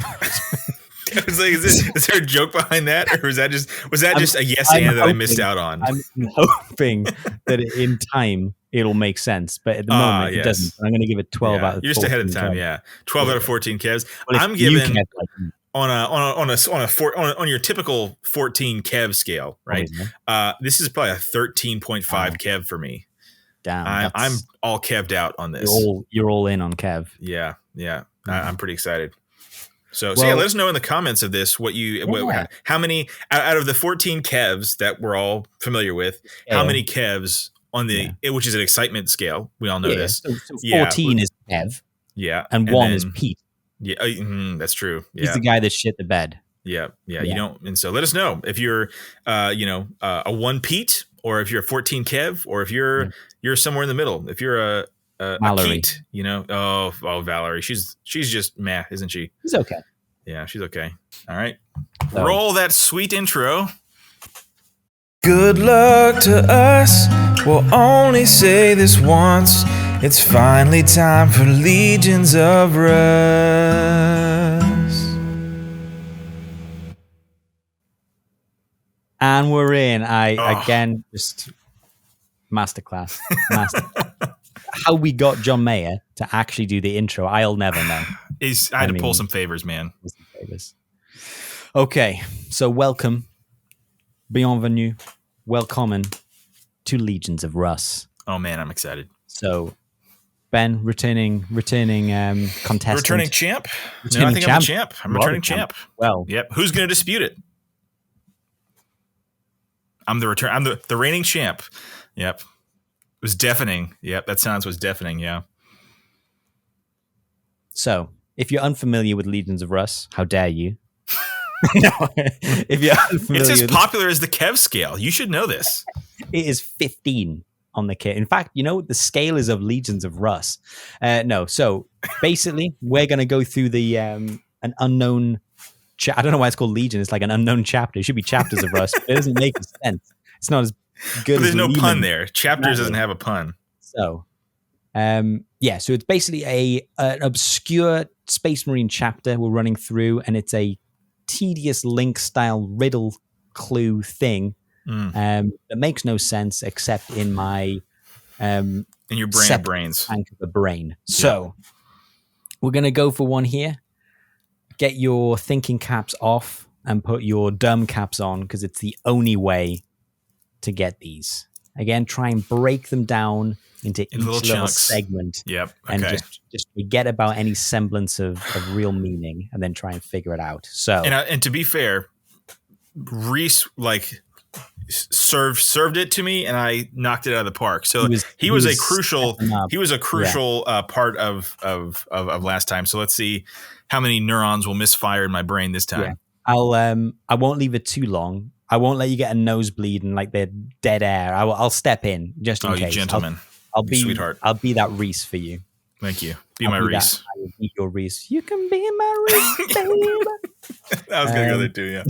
I was like, is there a joke behind that, or was that just a yes and that I missed out on?
I'm hoping that in time it'll make sense, but at the moment it doesn't. I'm going to give it 12 out of 14.
You're just ahead of time, 12 out of 14 Kevs. I'm giving on your typical 14 Kev scale, right? This is probably a 13.5 Kev for me.
Damn,
I'm all Kev'd out on this.
You're all in on Kev.
Yeah. I'm pretty excited. So yeah, let us know in the comments of this how many out of the 14 Kevs that we're all familiar with, how many Kevs on the which is an excitement scale. We all know this.
So 14 is Kev.
Yeah,
and 1 is Pete.
Yeah, that's true. Yeah.
He's the guy that shit the bed.
Yeah. You don't, and so let us know if you're, a 1 Pete, or if you're a 14 Kev, or if you're somewhere in the middle. If you're a
Valerie,
Pete, oh Valerie, she's just meh, isn't she?
She's okay.
Yeah, she's okay. All right, roll that sweet intro.
Good luck to us. We'll only say this once. It's finally time for Legions of Russ.
And we're in. Again, just masterclass. How we got John Mayer to actually do the intro, I'll never know.
I had to pull some favors, man.
Okay, so welcome, bienvenue, welcome to Legions of Russ.
Oh man, I'm excited.
So, Ben, returning contestant,
returning champ. I'm a champ. I'm returning champ.
Well,
yep. Who's going to dispute it? I'm the reigning champ. Yep. It was deafening. Yep. That silence was deafening. Yeah.
So, if you're unfamiliar with Legions of Russ, how dare you? No, if you're unfamiliar,
it's as popular as the Kev scale. You should know this.
It is 15 on the kit. In fact, the scale is of Legions of Russ. So basically, we're going to go through the an unknown. I don't know why it's called Legion. It's like an unknown chapter. It should be chapters of Russ. It doesn't make sense. It's not as good.
But there's no
Legion.
pun there. Chapters doesn't have a pun.
So, so it's basically an obscure Space Marine chapter we're running through, and it's a tedious Link style riddle clue thing that makes no sense except in my
in your brain of brains.
Tank of the brain. So we're gonna go for one here. Get your thinking caps off and put your dumb caps on, because it's the only way to get these. Again, try and break them down into each little segment.
Yep. Okay.
And just forget about any semblance of real meaning, and then try and figure it out. So,
and to be fair, Rhys served it to me, and I knocked it out of the park. So he was a crucial part of last time. So let's see how many neurons will misfire in my brain this time.
Yeah. I won't leave it too long. I won't let you get a nosebleed and like the dead air. I'll step in just in case.
You gentleman.
I'll be
sweetheart.
I'll be that Rhys for you.
Thank you. My Rhys.
I will be your Rhys. You can be my Rhys, baby.
I was gonna go there too. Yeah.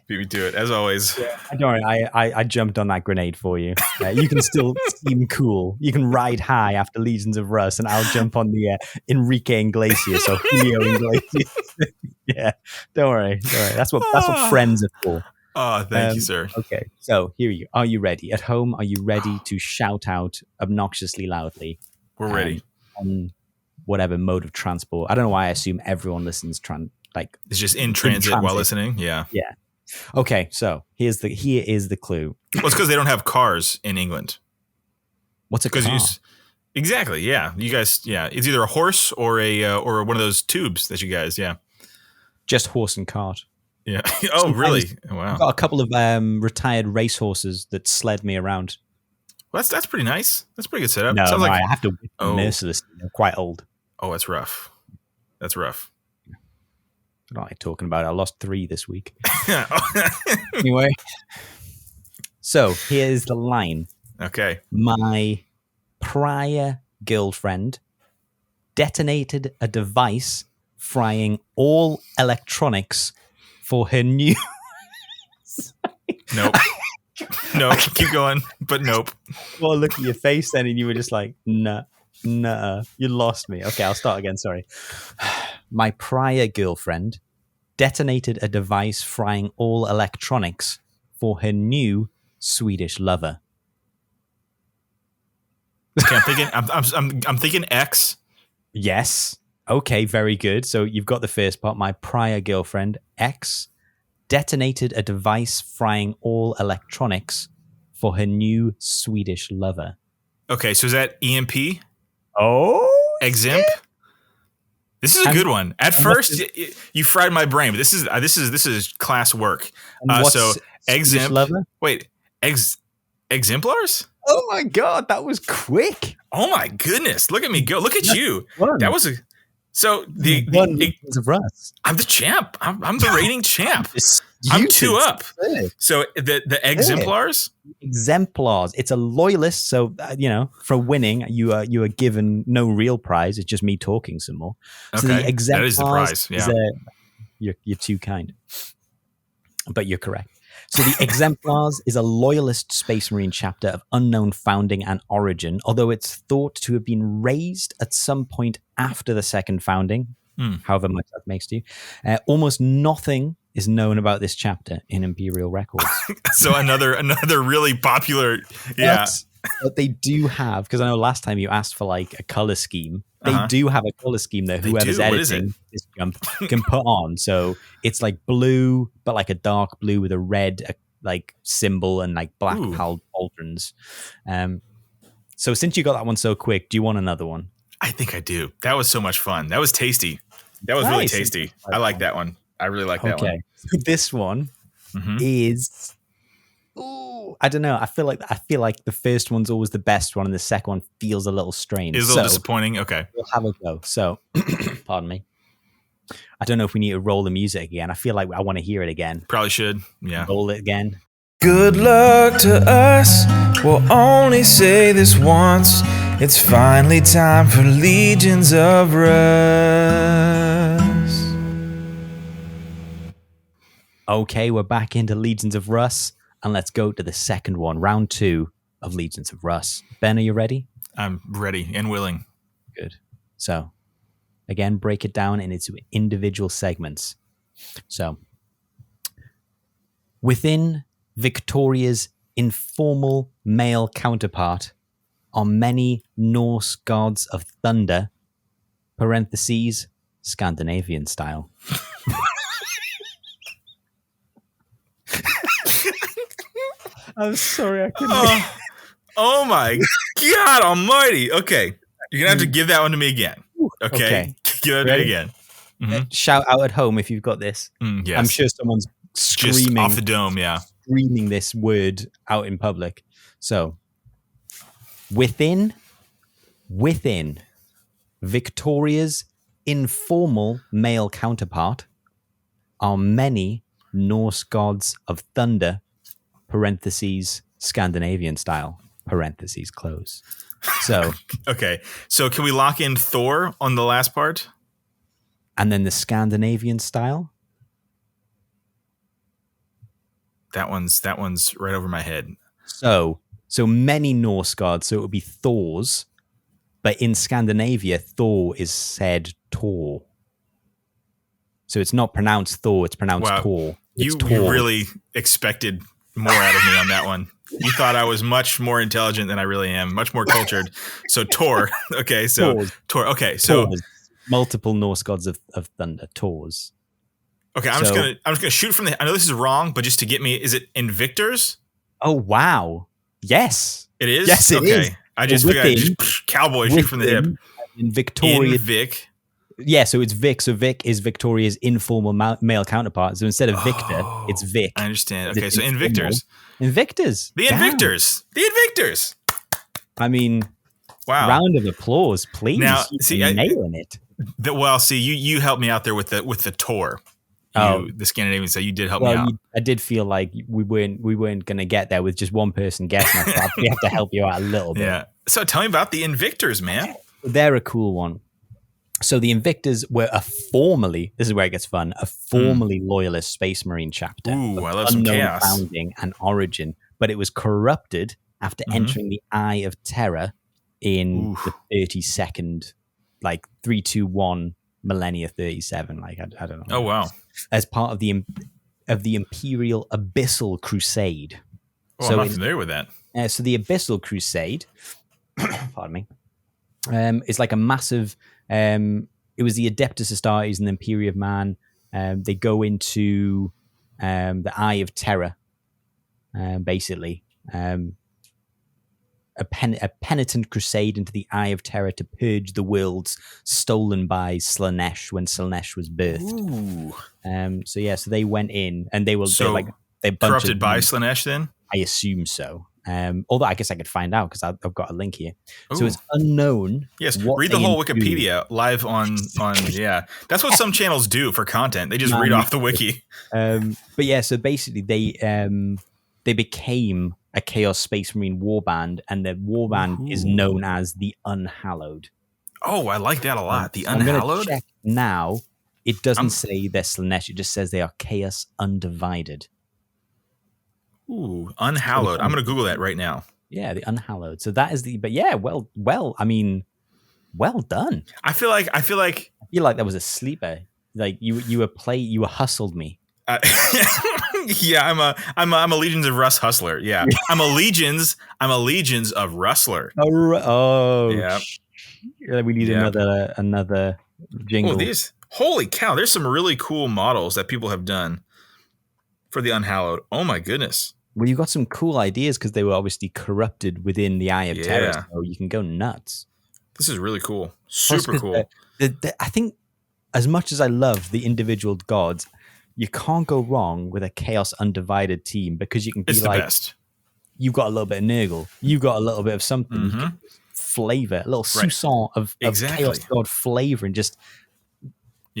Beat me to it, as always.
Yeah, don't worry, I jumped on that grenade for you. You can still seem cool. You can ride high after Legions of Russ, and I'll jump on the Enrique Iglesias or Julio Iglesias. Yeah, don't worry. That's what friends are for.
Oh, thank you, sir.
Okay, so here you are. You ready? At home, are you ready to shout out obnoxiously loudly?
We're ready.
On whatever mode of transport. I don't know why I assume everyone listens
it's just in transit while listening. Yeah.
Yeah. Okay, so here is the clue.
Well, it's because they don't have cars in England.
What's a car?
Exactly. Yeah. You guys. Yeah. It's either a horse or or one of those tubes that you guys. Yeah.
Just horse and cart.
Yeah. Oh, really? Wow.
I've got a couple of retired racehorses that sled me around.
Well, that's pretty nice. That's a pretty good setup.
No,
like,
I have to whip them mercilessly. They're quite old.
Oh, that's rough. That's rough.
I don't like talking about it. I lost 3 this week. Anyway, so here's the line.
Okay.
My prior girlfriend detonated a device frying all electronics for her new...
Nope. No, keep going, but nope.
Well, look at your face then, and you were just like, nah, you lost me. Okay, I'll start again, sorry. My prior girlfriend detonated a device frying all electronics for her new Swedish lover.
Okay, I'm thinking X.
Yes. Okay, very good. So you've got the first part. My prior girlfriend, X, detonated a device frying all electronics for her new Swedish lover.
Okay, so is that EMP?
Oh,
Exempt? This is a good one. At first, you fried my brain, but this is class work. So exemplars?
Oh my god, that was quick!
Oh my goodness, look at me go! Look at you. That was the
Legions of Russ.
I'm the champ. I'm the reigning champ. I'm 2 up. So the exemplars.
Exemplars. It's a loyalist. So for winning, you are given no real prize. It's just me talking some more.
Okay,
so the exemplars
that is the prize. Yeah,
you're too kind, but you're correct. So the Exemplars is a loyalist Space Marine chapter of unknown founding and origin, although it's thought to have been raised at some point after the second founding, however much that makes to you. Almost nothing is known about this chapter in Imperial records.
So another really popular, yeah.
But they do have, because I know last time you asked for like a color scheme. They do have a color scheme that whoever's editing this jump can put on. So it's like blue, but like a dark blue with a red like symbol and like black pauldrons. So since you got that one so quick, do you want another one?
I think I do. That was so much fun. That was tasty. That was really tasty. I like that one. I really like that one.
So this one is. I don't know. I feel like the first one's always the best one, and the second one feels a little strange.
It's a little disappointing. Okay,
we'll have a go. So, pardon me. I don't know if we need to roll the music again. I feel like I want to hear it again.
Probably should. Yeah,
roll it again.
Good luck to us. We'll only say this once. It's finally time for Legions of Russ.
Okay, we're back into Legions of Russ. And let's go to the second one, round 2 of Legions of Russ. Ben, are you ready?
I'm ready and willing.
Good. So, again, break it down into individual segments. So, within Victoria's informal male counterpart are many Norse gods of thunder, parentheses, Scandinavian style. I'm sorry, I couldn't.
Oh my God almighty. Okay. You're going to have to give that one to me again. Okay. Give it again. Mm-hmm.
Shout out at home if you've got this.
Yes.
I'm sure someone's screaming.
Just off the dome, yeah.
Screaming this word out in public. So, within Victoria's informal male counterpart are many Norse gods of thunder, parentheses, Scandinavian style, parentheses, close. So,
okay. So can we lock in Thor on the last part?
And then the Scandinavian style?
That one's right over my head.
So many Norse gods, so it would be Thor's, but in Scandinavia, Thor is said Tor. So it's not pronounced Thor, it's pronounced Tor.
You really expected more out of me on that one. You thought I was much more intelligent than I really am, much more cultured. So Tor. Okay, so Tor. Okay, so
Tors. Multiple Norse gods of thunder, Tors.
Okay, I'm just gonna shoot from the. I know this is wrong, but just to get me, is it Invictors?
Oh wow, yes,
it is.
Yes, it is.
I just figured I'd just cowboy shoot from the hip.
In Victoria,
Vic.
Yeah, so it's Vic. So Vic is Victoria's informal male counterpart. So instead of Victor, it's Vic.
I understand. Okay, so Invictors.
Invictors.
The Invictors. The Invictors.
I mean,
wow.
Round of applause, please.
Now, see,
nailing it.
You helped me out there with the Tor. The Scandinavian. So you did help me out.
I did feel like we weren't going to get there with just one person guessing. I thought we have to help you out a little bit.
Yeah. So tell me about the Invictors, man.
They're a cool one. So the Invictors were this is where it gets fun, a formerly loyalist Space Marine chapter.
Ooh, I love some chaos.
Founding and origin, but it was corrupted after entering the Eye of Terror in the 32nd, like 321 millennia 37. Like I don't know.
Oh wow!
As part of the Imperial Abyssal Crusade.
Oh, I'm not familiar with that.
So the Abyssal Crusade, pardon me, is like a massive. It was the Adeptus Astartes and the Imperium of Man. They go into the Eye of Terror, basically. a penitent crusade into the Eye of Terror to purge the worlds stolen by Slaanesh when Slaanesh was birthed.
Ooh.
So they went in and they
corrupted by Slaanesh then?
I assume so. Although I guess I could find out because I've got a link here.
Ooh.
So it's unknown.
Yes, read the whole Wikipedia live on yeah. That's what some channels do for content. They just read off the wiki.
But yeah, so basically they became a Chaos Space Marine warband, and the warband is known as the Unhallowed.
Oh, I like that a lot. The
I'm
Unhallowed?
check now. It doesn't say they're Slaanesh. It just says they are Chaos Undivided.
Ooh, Unhallowed. I'm going to Google that right now.
Yeah, the Unhallowed. So that is but yeah, well, I mean, well done.
I feel like
that was a sleeper. Like you were hustled me.
Yeah, I'm a Legions of Russ hustler. Yeah, I'm a Legions of Rustler.
Oh,
yeah.
We need another jingle.
Oh, holy cow! There's some really cool models that people have done for the Unhallowed. Oh my goodness.
Well, you got some cool ideas because they were obviously corrupted within the Eye of Terror, so you can go nuts.
This is really cool. Super cool.
I think as much as I love the individual gods, you can't go wrong with a Chaos Undivided team because you can be
the best.
You've got a little bit of Nurgle, you've got a little bit of something, you can flavor, a little soupçon of Chaos God flavor and just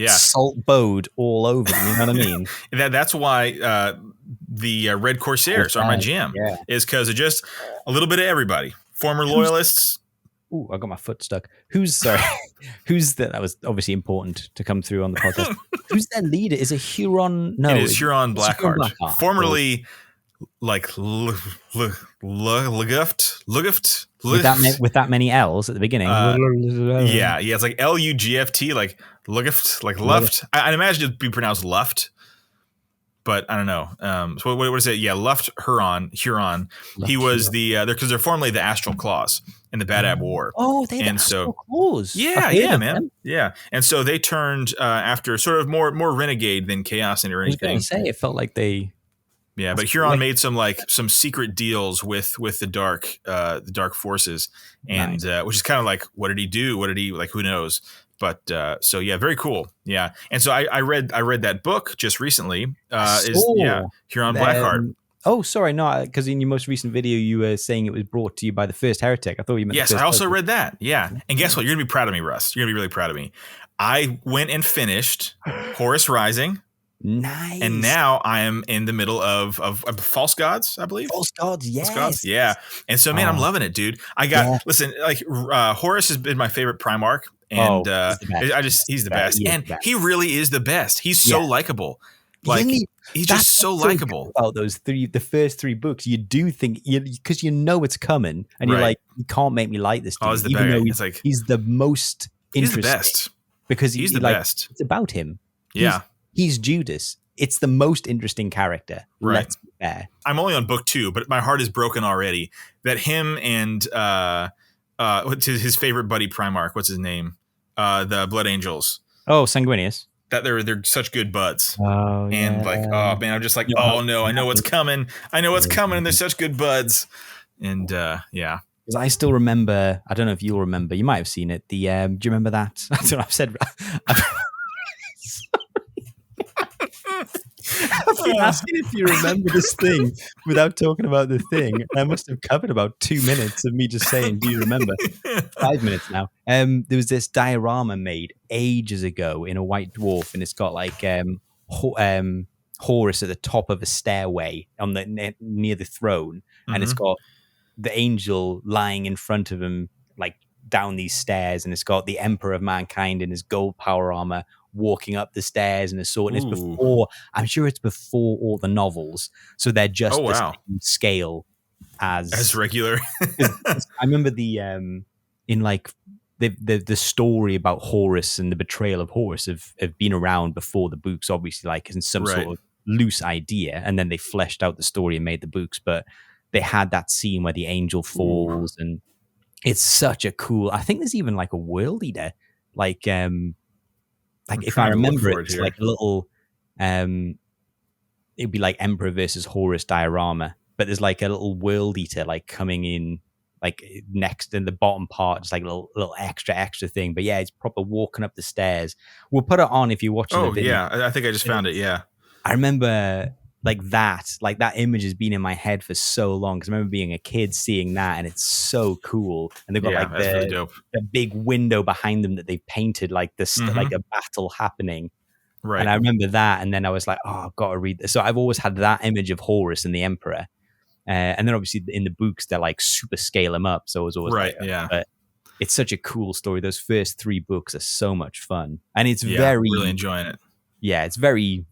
salt bode all over them, you know what I mean?
That's why the Red Corsairs are my jam, is because of just a little bit of everybody. Former loyalists.
Ooh, I got my foot stuck. That was obviously important to come through on the podcast. Who's their leader? Is it Huron? No,
it is Huron Blackheart. Formerly like Luguft.
With that many L's at the beginning.
Yeah, it's like Lugt, like Luguft, like Luft. I'd imagine it'd be pronounced Luft, but I don't know. So what is it? Yeah, Luft Huron. He was because they're formerly the Astral Claws in the Badab War.
Oh, they had Astral Claws.
Yeah, man. Yeah, and so they turned after sort of more renegade than chaos or anything.
I was going to say it felt like they.
Yeah, but Huron made some secret deals with the dark forces, and which is kind of like, what did he do? What did he like? Who knows? But so yeah, very cool. Yeah, and so I read that book just recently. Huron Blackheart.
Oh, sorry, no, because in your most recent video you were saying it was brought to you by the First Heretic. I thought you meant.
Yes, I also read that. Yeah, and guess what? You're gonna be proud of me, Russ. You're gonna be really proud of me. I went and finished Horus Rising.
Nice.
And now I am in the middle of False Gods, I believe.
False Gods, yes.
False Gods, yeah. And so, man, I'm loving it, dude. Listen, like Horus has been my favorite Primarch, and he's the best. He really is the best. He's so likable. Like he's just so likable.
About the first three books, you do think because you know it's coming, and you're like, you can't make me like this dude, even though he's the most interesting.
He's the best
because
he's the best.
It's about him.
Yeah.
He's Judas. It's the most interesting character.
Right.
Let's be fair.
I'm only on book 2, but my heart is broken already. That him and his favorite buddy Primarch, what's his name? The Blood Angels.
Oh, Sanguinius.
That they're such good buds.
Oh,
and oh man, I'm just like, oh no, I know what's coming. And they're such good buds. And yeah.
Because I still remember. I don't know if you'll remember. You might have seen it. The do you remember that? I don't know. I've said. I've been asking if you remember this thing without talking about the thing. I must have covered about 2 minutes of me just saying, do you remember? 5 minutes now. There was this diorama made ages ago in a white dwarf, and it's got like Horus at the top of a stairway on near the throne, and it's got the angel lying in front of him, like down these stairs, and it's got the Emperor of Mankind in his gold power armor walking up the stairs and a sword. And it's before, I'm sure it's before all the novels, so they're just the same scale as regular. I remember the in like the story about Horus and the betrayal of Horus have been around before the books, obviously, like in some sort of loose idea, and then they fleshed out the story and made the books. But they had that scene where the angel falls, and it's such a cool. I think there's even like a world eater, like if I remember it's like a little, it'd be like Emperor versus Horus diorama, but there's like a little world eater like coming in, like next in the bottom part, just like a little extra thing. But yeah, it's proper walking up the stairs. We'll put it on if you're watching the video.
Yeah, I think I just found it. Yeah,
I remember like that image has been in my head for so long, because I remember being a kid seeing that, and it's so cool. And they've got like
really dope.
The big window behind them that they've painted like this, like a battle happening.
Right.
And I remember that, and then I was like, oh, I've got to read this. So I've always had that image of Horus and the Emperor. And then obviously in the books, they're like super scale them up. So it was always but it's such a cool story. Those first 3 books are so much fun. And it's
really enjoying it.
Yeah, it's very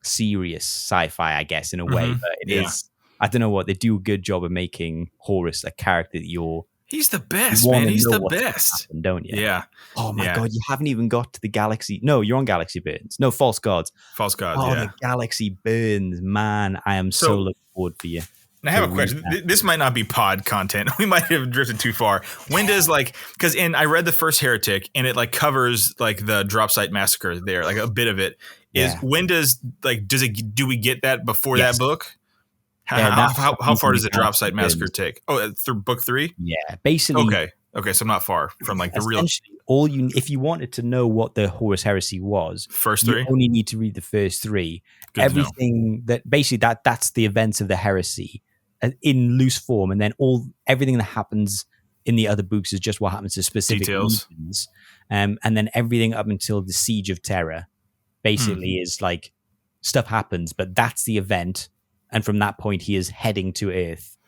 serious sci-fi, I guess, in a way. But it is, I don't know what, they do a good job of making Horus a character that
he's the best, man. He's the best.
Happen, don't you?
Yeah.
Oh my God, you haven't even got to the Galaxy. No, you're on Galaxy Burns. No, False Gods.
False Gods,
the Galaxy Burns, man. I am so looking forward for you.
And I have a question. This might not be pod content. We might have drifted too far. When does because I read the first Heretic, and it like covers like the drop site massacre there, like a bit of it. When does do we get that before that book? How far does the drop site massacre take? Oh, through book 3?
Yeah, basically.
Okay, so I'm not far from like the real.
If you wanted to know what the Horus Heresy was,
first 3,
you only need to read the first 3.
Good
Everything that basically that's the events of the heresy in loose form, and then everything that happens in the other books is just what happens to specific
details.
Regions. And then everything up until the Siege of Terra basically is like stuff happens, but that's the event. And from that point, he is heading to Earth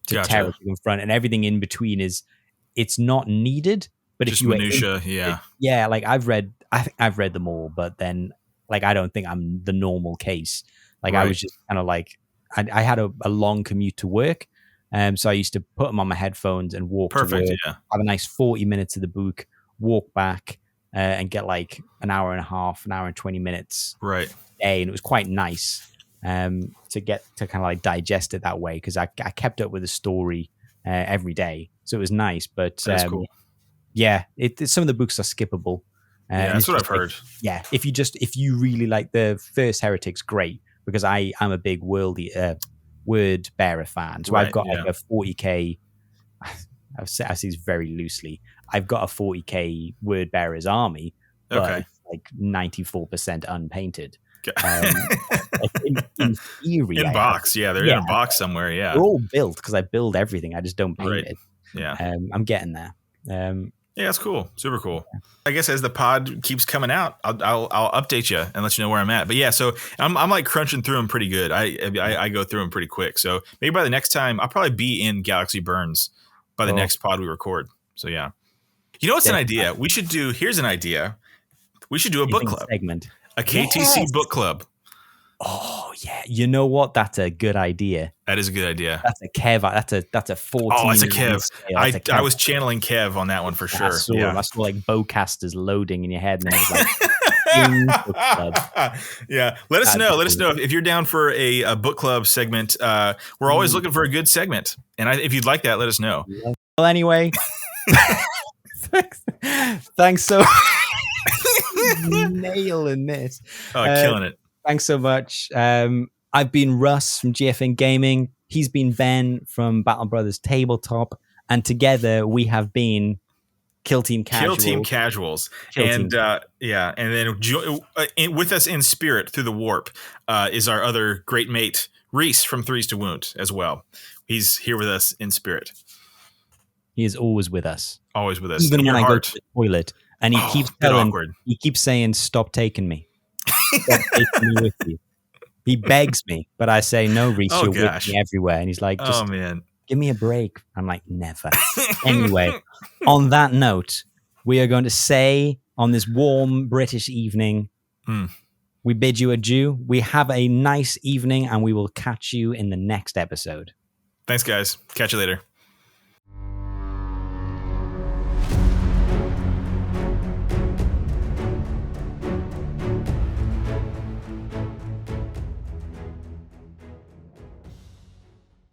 to Terra to confront, and everything in between it's not needed. But
just
if you
minutia,
like I think I've read them all, but then like I don't think I'm the normal case. Like I was just kind of like I had a long commute to work, so I used to put them on my headphones and walk to work, have a nice 40 minutes of the book, walk back, and get like an hour and a half, an hour and 20 minutes a day, and it was quite nice to get to kind of like digest it that way, because I kept up with the story every day, so it was nice. But
that's cool.
Yeah, some of the books are skippable.
That's what I've heard.
If you really like the first Heretic's, great, because I am a big word bearer fan. So I've got like a 40k. I say this very loosely. I've got a 40k word bearer's army, but it's like 94% unpainted. In theory,
in box, they're in a box somewhere. Yeah,
they're all built because I build everything. I just don't paint it.
Yeah,
I'm getting there.
Yeah, that's cool. Super cool. I guess as the pod keeps coming out, I'll update you and let you know where I'm at. But yeah, so I'm like crunching through them pretty good. I go through them pretty quick. So maybe by the next time, I'll probably be in Galaxy Burns by the next pod we record. So yeah, you know what's an idea? Here's an idea. We should do a book club
segment,
a KTC book club.
Oh yeah, you know what? That's a good idea.
That is a good idea.
That's a Kev. That's a 14.
Oh, that's a Kev. I was channeling Kev on that one for sure.
I saw like bowcasters loading in your head, and then it was like,
yeah. Let us know. Let us know if you're down for a book club segment. We're always looking for a good segment, and if you'd like that, let us know.
Well, anyway, thanks so nailing this.
Killing it.
Thanks so much. I've been Russ from GFN Gaming. He's been Ben from Brothers Tabletop. And together we have been Kill Team Casuals. And then with us in spirit through the warp is our other great mate, Rhys from Threes to Wound as well. He's here with us in spirit. He is always with us.
Always with us.
Even when I go to the toilet. And he keeps saying, stop taking me. With you. He begs me, but I say, no, Rhys, you're with me everywhere. And he's like, just give me a break. I'm like, never. Anyway, on that note, we are going to say on this warm British evening, we bid you adieu. We have a nice evening, and we will catch you in the next episode.
Thanks, guys. Catch you later.